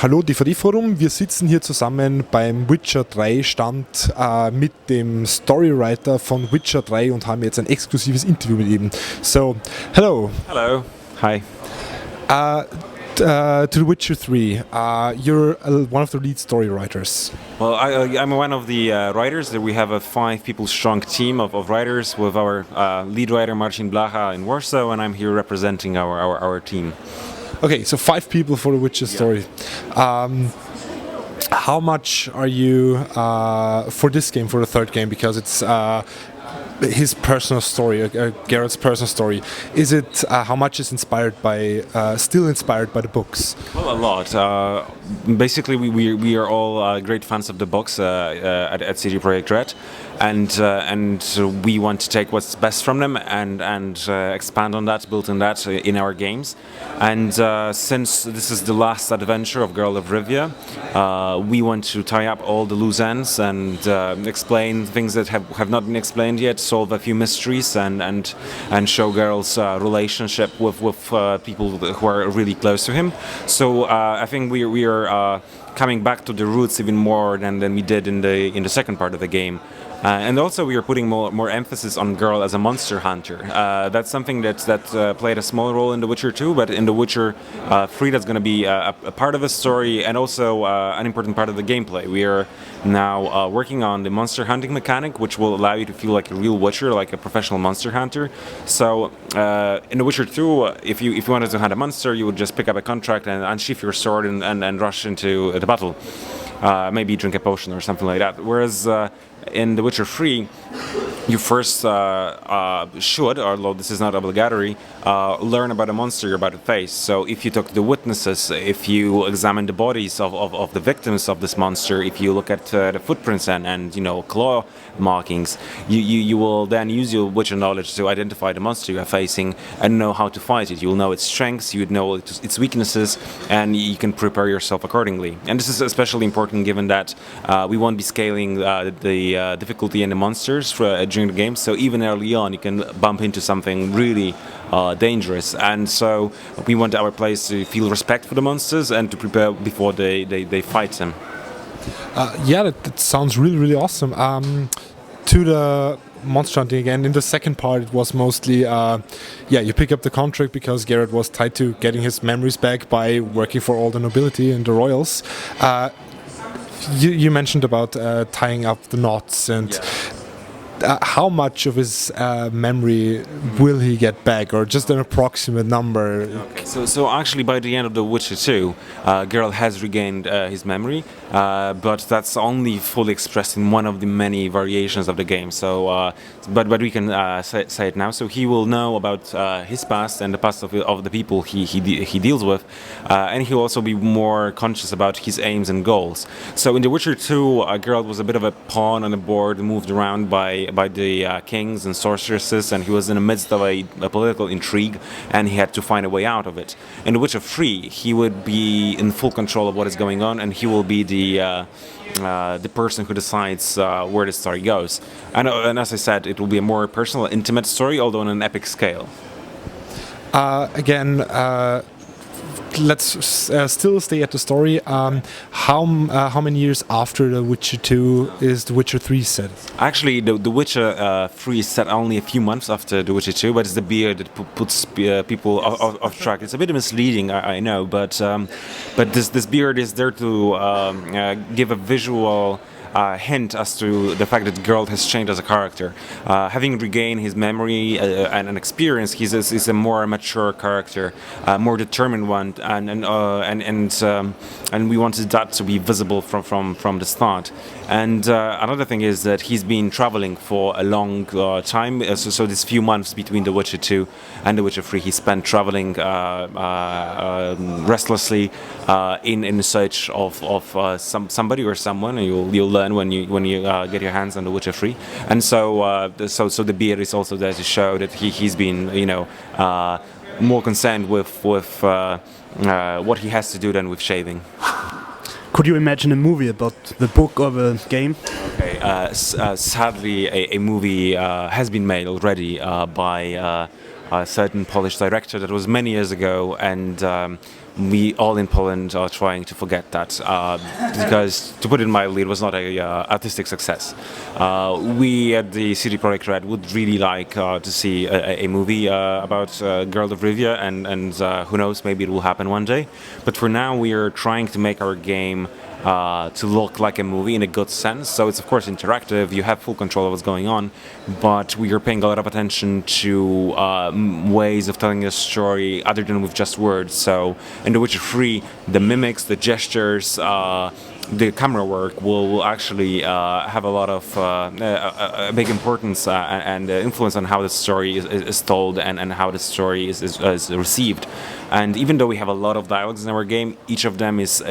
Hallo DVD-Forum, wir sitzen hier zusammen beim Witcher 3 Stand mit dem Storywriter von Witcher 3 und haben jetzt ein exklusives Interview mit ihm. So, hello. Hello. Hi. To The Witcher 3, you're one of the lead story writers. Well, I'm one of the writers. We have a 5 people strong team of writers with our lead writer Marcin Blacha in Warsaw, and I'm here representing our team. Okay, so 5 people for The Witcher story. How much are you for this game, for the third game, because it's his personal story, Geralt's personal story? Is it how much is inspired by, still inspired by the books? Well, a lot. Basically, we are all great fans of the books at CD Projekt Red, and we want to take what's best from them and expand on that, build on that in our games. And since this is the last adventure of Geralt of Rivia, we want to tie up all the loose ends and explain things that have not been explained yet, solve a few mysteries, and show Geralt's relationship with people who are really close to him. So I think we are coming back to the roots even more than we did in the second part of the game. And also we are putting more emphasis on Geralt as a monster hunter. That's something that played a small role in The Witcher 2, but in The Witcher 3 that's going to be a part of the story and also an important part of the gameplay. We are now working on the monster hunting mechanic, which will allow you to feel like a real Witcher, like a professional monster hunter. So in The Witcher 2, if you wanted to hunt a monster, you would just pick up a contract and unsheath your sword and rush into the battle. Maybe drink a potion or something like that. Whereas in The Witcher 3, you first should, although this is not obligatory, learn about a monster you're about to face. So if you talk to the witnesses, if you examine the bodies of the victims of this monster, if you look at the footprints and claw markings, you will then use your Witcher knowledge to identify the monster you are facing and know how to fight it. You'll know its strengths, you would know its weaknesses, and you can prepare yourself accordingly. And this is especially important given that we won't be scaling the difficulty in the monsters during the game, so even early on you can bump into something really dangerous, and so we want our players to feel respect for the monsters and to prepare before they fight them. Yeah, that sounds really awesome. To the monster hunting again, in the second part it was mostly you pick up the contract because Geralt was tied to getting his memories back by working for all the nobility and the royals. You mentioned about tying up the knots and how much of his memory will he get back, or just an approximate number? Okay. So actually by the end of The Witcher 2, Geralt has regained his memory, but that's only fully expressed in one of the many variations of the game. So, but we can say it now. So he will know about his past and the past of the people he deals with, and he'll also be more conscious about his aims and goals. So in The Witcher 2, Geralt was a bit of a pawn on the board, moved around by the kings and sorceresses, and he was in the midst of a political intrigue, and he had to find a way out of it. In The Witcher 3, he would be in full control of what is going on, and he will be the person who decides where the story goes. And as I said, it will be a more personal, intimate story, although on an epic scale. Let's still stay at the story. How many years after The Witcher 2 is The Witcher 3 set? Actually, The Witcher 3 is set only a few months after The Witcher 2, but it's the beard that puts people off track. It's a bit misleading, I know, but this beard is there to give a visual hint as to the fact that Geralt has changed as a character. Having regained his memory and an experience, he's a more mature character, more determined one, and we wanted that to be visible from the start. And another thing is that he's been traveling for a long time, so this few months between The Witcher 2 and The Witcher 3, he spent traveling restlessly in search of somebody or someone, and you'll learn when you get your hands on The Witcher 3. And so the beard is also there to show that he's been more concerned with what he has to do than with shaving. Could you imagine a movie about the book or the game? Okay, sadly, a movie has been made already by a certain Polish director. That was many years ago, and we all in Poland are trying to forget that, because, to put it mildly, it was not a artistic success. We at the CD Projekt Red would really like to see a movie about Geralt of Rivia, and who knows, maybe it will happen one day. But for now, we are trying to make our game to look like a movie in a good sense. So it's of course interactive, you have full control of what's going on, but we are paying a lot of attention to ways of telling a story other than with just words. So in The Witcher 3, the mimics, the gestures, the camera work will actually have a lot of a big importance and influence on how the story is told and how the story is received. And even though we have a lot of dialogues in our game, each of them is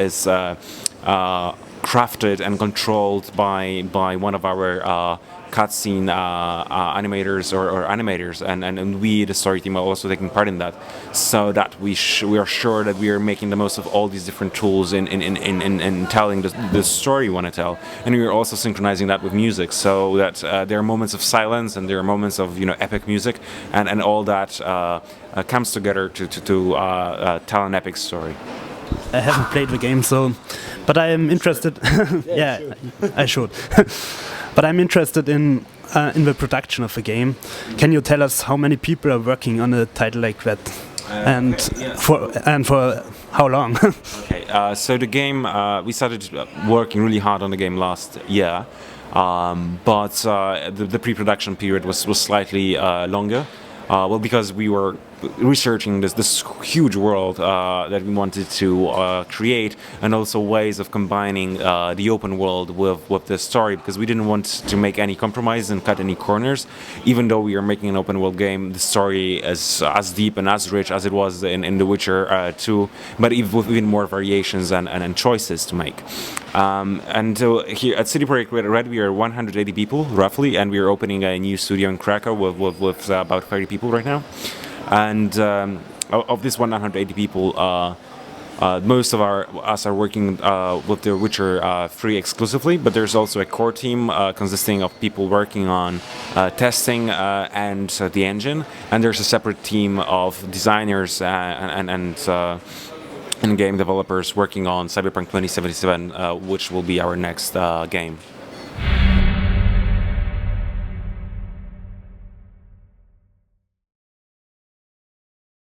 crafted and controlled by one of our cutscene animators or animators, and we, the story team, are also taking part in that, so that we are sure that we are making the most of all these different tools in telling the story we want to tell, and we are also synchronizing that with music, so that there are moments of silence and there are moments of epic music, and all that comes together to tell an epic story. I haven't played the game, but I am interested. Yeah, I should. But I'm interested in the production of the game. Can you tell us how many people are working on a title like that, and for how long? Okay, so the game, we started working really hard on the game last year, but the pre-production period was slightly longer. Well, because we were researching this huge world that we wanted to create, and also ways of combining the open world with the story, because we didn't want to make any compromise and cut any corners. Even though we are making an open world game, the story is as deep and as rich as it was in The Witcher 2, but with even more variations and choices to make. And here at CD Projekt Red, we are 180 people roughly, and we are opening a new studio in Krakow with about 30 people right now. And of these 180 people, most of us are working with The Witcher 3 exclusively, but there's also a core team consisting of people working on testing and the engine, and there's a separate team of designers and game developers working on Cyberpunk 2077, which will be our next game.